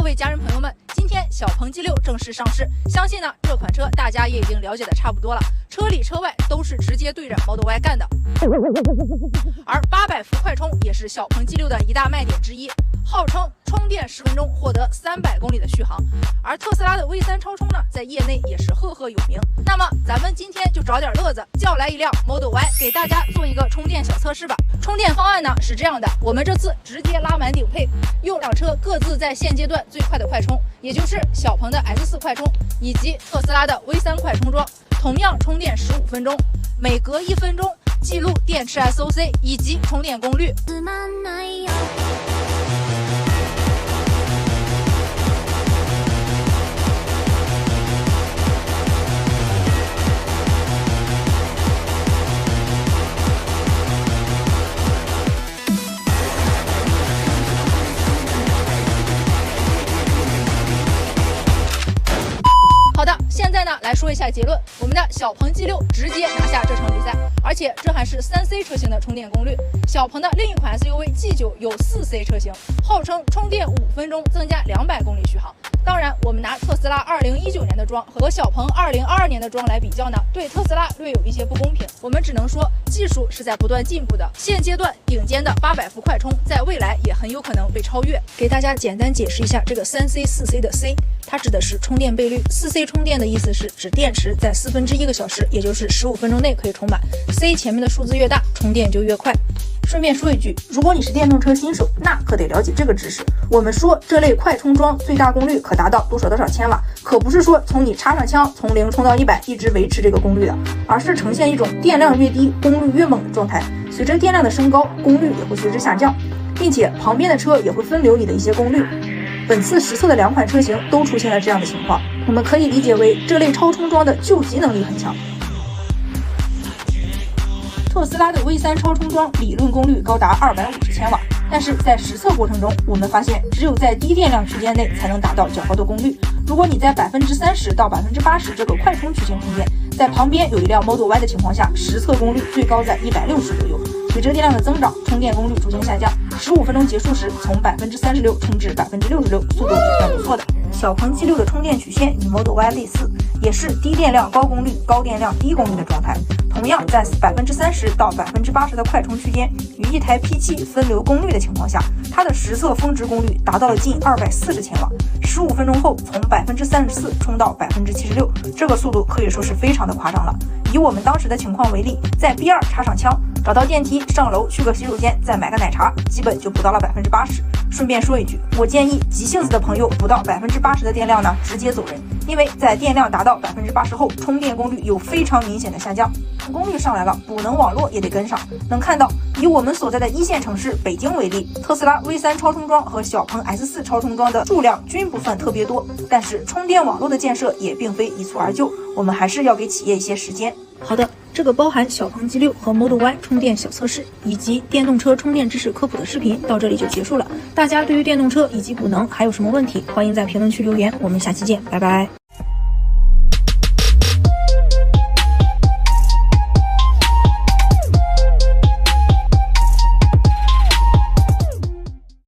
各位家人朋友们，今天小鹏 G6 正式上市，相信呢这款车大家也已经了解的差不多了，车里车外都是直接对着 Model Y 干的。而800伏快充也是小鹏 G6 的一大卖点之一，号称充电10分钟获得300公里的续航。而特斯拉的 V3 超充呢，在业内也是赫赫有名。那么咱们今天就找点乐子，叫来一辆 Model Y， 给大家做一个充电小测试吧。充电方案呢是这样的，我们这次直接拉满顶配，用两车各自在现阶段最快的快充，也就是小鹏的 S4 快充以及特斯拉的 V3 快充桩，同样充电15分钟，每隔1分钟记录电池 SOC 以及充电功率。好的，现在呢来说一下结论，我们的小鹏 G6 直接拿下这场比赛，而且这还是3C 车型的充电功率。小鹏的另一款 SUV G9 有4C 车型，号称充电5分钟增加200公里续航。当然，我们拿特斯拉2019年的桩和小鹏2022年的桩来比较呢，对特斯拉略有一些不公平。我们只能说技术是在不断进步的，现阶段顶尖的800伏快充在未来也很有可能被超越。给大家简单解释一下这个3C 4C 的 C， 它指的是充电倍率。4C 充电的意思是指电池在1/4个小时，也就是15分钟内可以充满。C 前面的数字越大，充电就越快。顺便说一句，如果你是电动车新手，那可得了解这个知识。我们说这类快充桩最大功率可达到多少千瓦，可不是说从你插上枪从0充到100一直维持这个功率的，而是呈现一种电量越低功率越猛的状态。随着电量的升高，功率也会随之下降，并且旁边的车也会分流你的一些功率。本次实测的2款车型都出现了这样的情况，我们可以理解为这类超充桩的救急能力很强。特斯拉的 V3 超充桩理论功率高达250千瓦，但是在实测过程中，我们发现只有在低电量区间内才能达到较高的功率。如果你在30%到80%这个快充区间充电，在旁边有一辆 Model Y 的情况下，实测功率最高在160左右。随着电量的增长，充电功率逐渐下降，15分钟结束时从36%充至66%，速度也算不错的。小鹏 G6 的充电曲线与 Model Y 类似，也是低电量高功率、高电量低功率的状态。同样在30%到80%的快充区间，与一台 P7 分流功率的情况下，它的实测峰值功率达到了近240千瓦，15分钟后从34%充到76%，这个速度可以说是非常的夸张了。以我们当时的情况为例，在 B2 插上枪，找到电梯上楼去个洗手间，再买个奶茶，基本就补到了80%。顺便说一句，我建议急性子的朋友不到80%的电量呢，直接走人，因为在电量达到80%后，充电功率有非常明显的下降。功率上来了，补能网络也得跟上。能看到，以我们所在的一线城市北京为例，特斯拉 V3 超充桩和小鹏 S4 超充桩的数量均不算特别多，但是充电网络的建设也并非一蹴而就，我们还是要给企业一些时间。好的，这个包含小鹏 G6 和 Model Y 充电小测试以及电动车充电知识科普的视频到这里就结束了。大家对于电动车以及补能还有什么问题，欢迎在评论区留言，我们下期见，拜拜。